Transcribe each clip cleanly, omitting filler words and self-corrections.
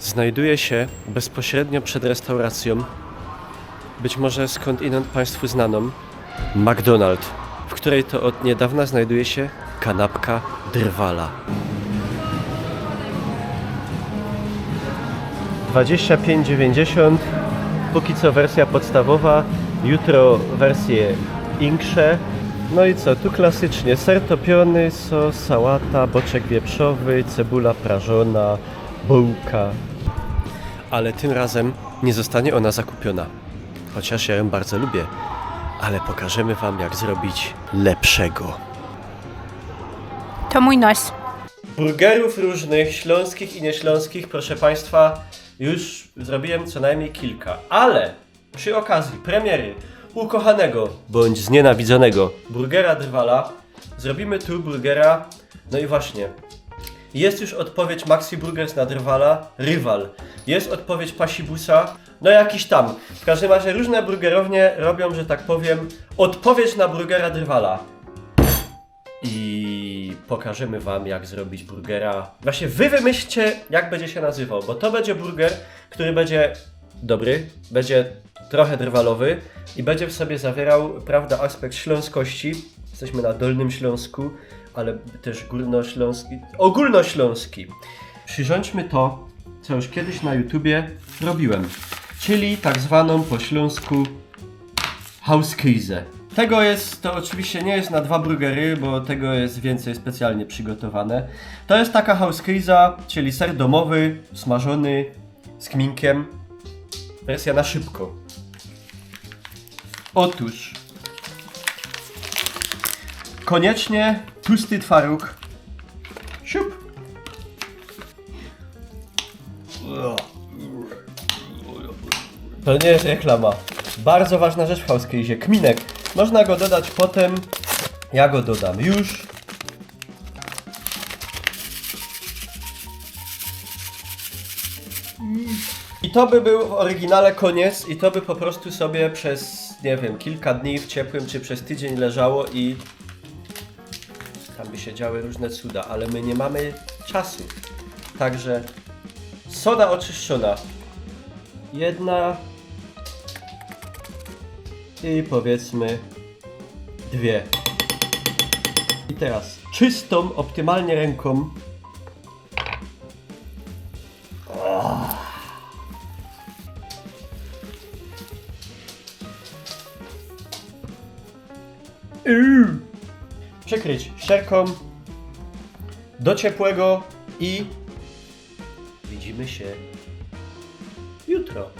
znajduje się bezpośrednio przed restauracją, być może skądinąd Państwu znaną, McDonald's, w której to od niedawna znajduje się kanapka Drwala. 25,90, póki co wersja podstawowa, jutro wersje większe. No i co, tu klasycznie ser topiony, sos, sałata, boczek wieprzowy, cebula prażona, bułka. Ale tym razem nie zostanie ona zakupiona, chociaż ja ją bardzo lubię, ale pokażemy Wam, jak zrobić lepszego. To mój nos. Burgerów różnych, śląskich i nieśląskich, proszę Państwa, już zrobiłem co najmniej kilka, ale przy okazji premiery ukochanego bądź znienawidzonego burgera Drwala zrobimy tu burgera, no i właśnie, jest już odpowiedź Maxi Burgers na Drwala, rywal, jest odpowiedź Pasibusa, no jakiś tam, w każdym razie różne burgerownie robią, że tak powiem, odpowiedź na burgera Drwala. I pokażemy Wam, jak zrobić burgera. Właśnie Wy wymyślcie, jak będzie się nazywał, bo to będzie burger, który będzie dobry, będzie trochę drwalowy i będzie w sobie zawierał, prawda, aspekt śląskości. Jesteśmy na Dolnym Śląsku, ale też górnośląski, ogólnośląski. Przyrządźmy to, co już kiedyś na YouTubie robiłem, czyli tak zwaną po śląsku hauskrizę. Tego jest, to oczywiście nie jest na 2 burgery, bo tego jest więcej specjalnie przygotowane. To jest taka hauskriza, czyli ser domowy, smażony z kminkiem. Wersja na szybko. Otóż koniecznie tłusty twaróg. Siup. To nie jest reklama. Bardzo ważna rzecz w hauskrizie. Kminek. Można go dodać potem. Ja go dodam już. I to by był w oryginale koniec i to by po prostu sobie przez, nie wiem, kilka dni w ciepłym czy przez tydzień leżało i tam by się działy różne cuda, ale my nie mamy czasu. Także soda oczyszczona. Jedna i powiedzmy 2. I teraz czystą, optymalnie ręką przykryć ścierką do ciepłego i widzimy się jutro.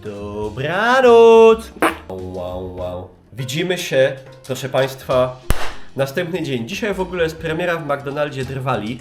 Dobranoc! Wow. Widzimy się, proszę Państwa, następny dzień. Dzisiaj w ogóle jest premiera w McDonaldzie Drwali.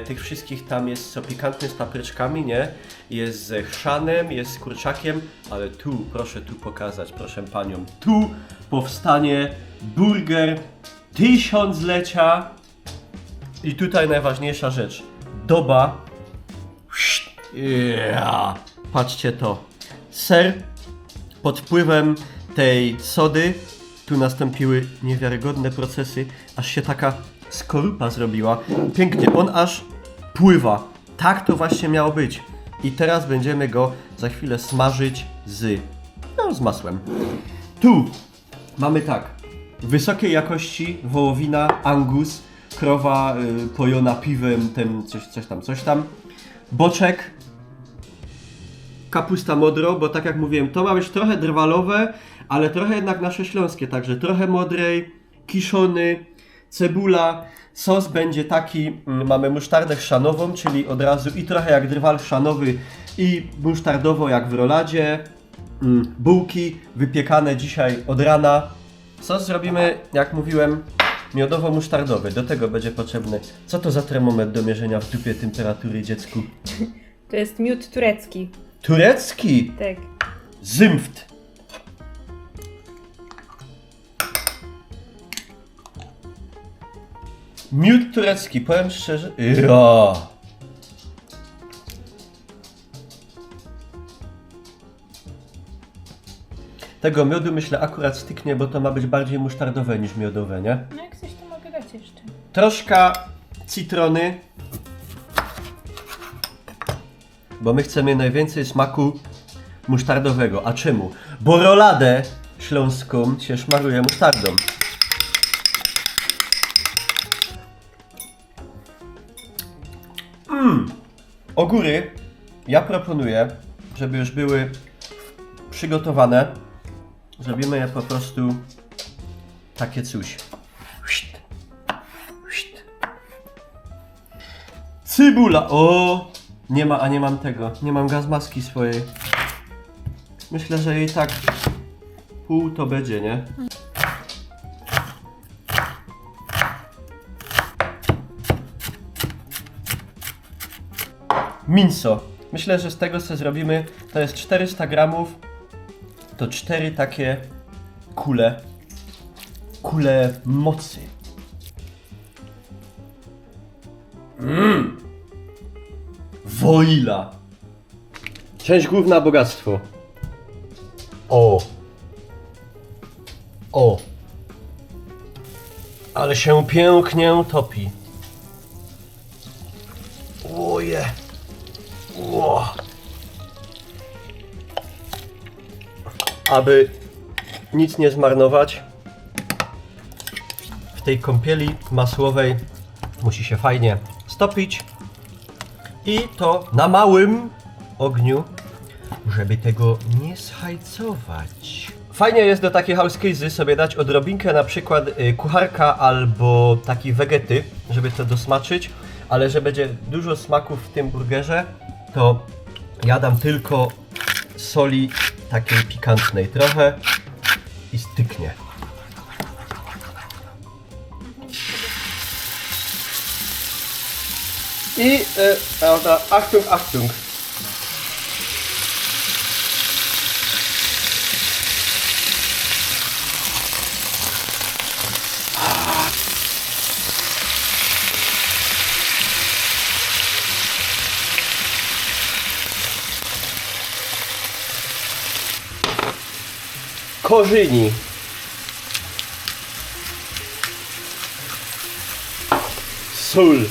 Tych wszystkich tam jest co pikantny z papryczkami, nie? Jest z chrzanem, jest z kurczakiem, ale tu, proszę tu pokazać, proszę Panią, tu powstanie burger 1000-lecia. I tutaj najważniejsza rzecz. Doba. Patrzcie to. Ser pod wpływem tej sody. Tu nastąpiły niewiarygodne procesy, aż się taka skorupa zrobiła. Pięknie, on aż pływa. Tak to właśnie miało być. I teraz będziemy go za chwilę smażyć z masłem. Tu mamy tak. Wysokiej jakości wołowina Angus, krowa pojona piwem, ten coś tam. Boczek, kapusta modro, bo tak jak mówiłem, to ma być trochę drwalowe, ale trochę jednak nasze śląskie, także trochę modrej, kiszony, cebula, sos będzie taki, mamy musztardę chrzanową, czyli od razu i trochę jak drwal chrzanowy i musztardowo jak w roladzie, bułki wypiekane dzisiaj od rana. Sos zrobimy, jak mówiłem, miodowo-musztardowy. Do tego będzie potrzebny. Co to za termometr do mierzenia w dupie temperatury, dziecku? To jest miód turecki. Turecki! Tak. Zymft! Miód turecki, powiem szczerze. Ja. Tego miodu myślę akurat styknie, bo to ma być bardziej musztardowe niż miodowe, nie? No jak coś to mogę dać jeszcze. Troszkę cytrony. bo my chcemy najwięcej smaku musztardowego. A czemu? Bo roladę śląską się szmaruje musztardą. Ogóry ja proponuję, żeby już były przygotowane. Zrobimy je po prostu takie coś. Cybula! O! Nie ma, a nie mam tego. Nie mam gazmaski swojej. Myślę, że jej tak pół to będzie, nie? Mięso. Myślę, że z tego co zrobimy, to jest 400 gramów. To 4 takie kule. Kule mocy. Woila. Część główna bogactwo. O. O. Ale się pięknie topi. Oje. Ło. Aby nic nie zmarnować, w tej kąpieli masłowej musi się fajnie stopić i to na małym ogniu, żeby tego nie schajcować. Fajnie jest do takiej hauskejzy sobie dać odrobinkę na przykład kucharka albo taki wegety, żeby to dosmaczyć, ale że będzie dużo smaków w tym burgerze, to ja dam tylko soli takiej pikantnej trochę i styknie. I Achtung, Achtung. Korzyni. Sól.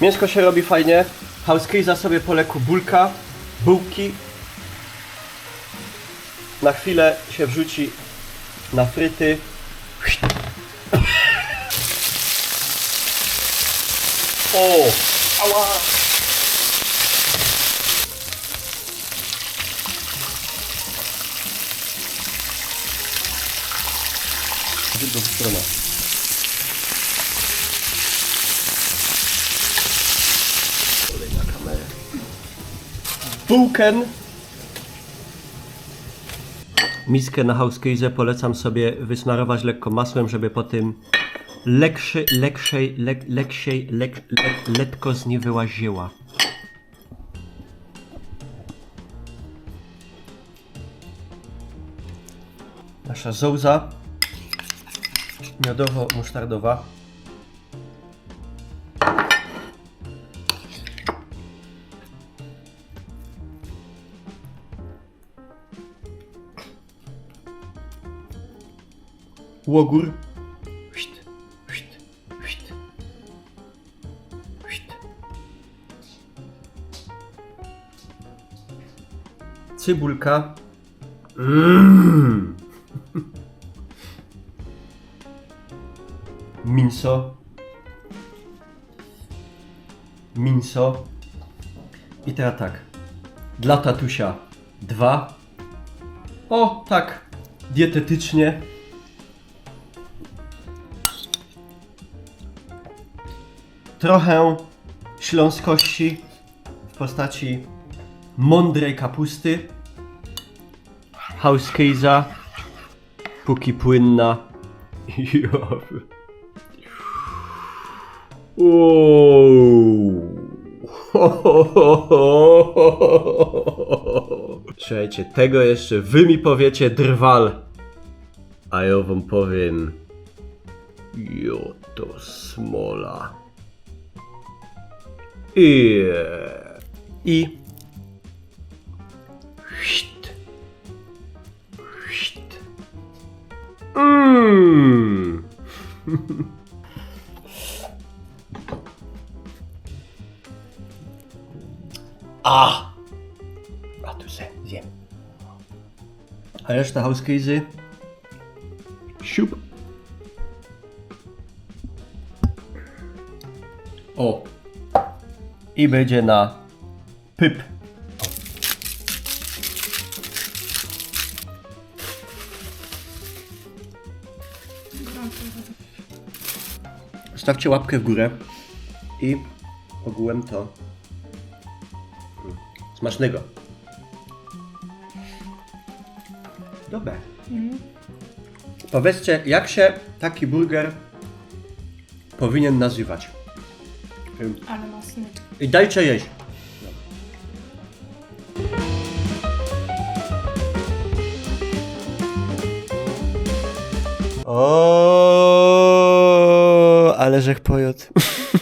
Mięsko się robi fajnie. Hauskejza sobie po leku bułki. Na chwilę się wrzuci na fryty. O! Ała! W drugą stronę. Olej na kamerę. Bułkę. Miskę na hauskejzę polecam sobie wysmarować lekko masłem, żeby po tym lekko z niej wyłaziła. Nasza zołza miodowo-musztardowa. Łogór. Cybulka. Mięso. I teraz tak. Dla tatusia 2. O, tak. Dietetycznie. Trochę śląskości w postaci mądrej kapusty. Hauskejza. Póki płynna. Słuchajcie, tego jeszcze wy mi powiecie drwal, a ja wam powiem to smola. I A tu se zjem. A reszta hauskejzy. Siup. O. I będzie na pyp. Stawcie łapkę w górę i ogółem to smacznego. Dobre. Powiedzcie, jak się taki burger powinien nazywać. Ale mocny. I dajcie jeść. O, ale żech pojot.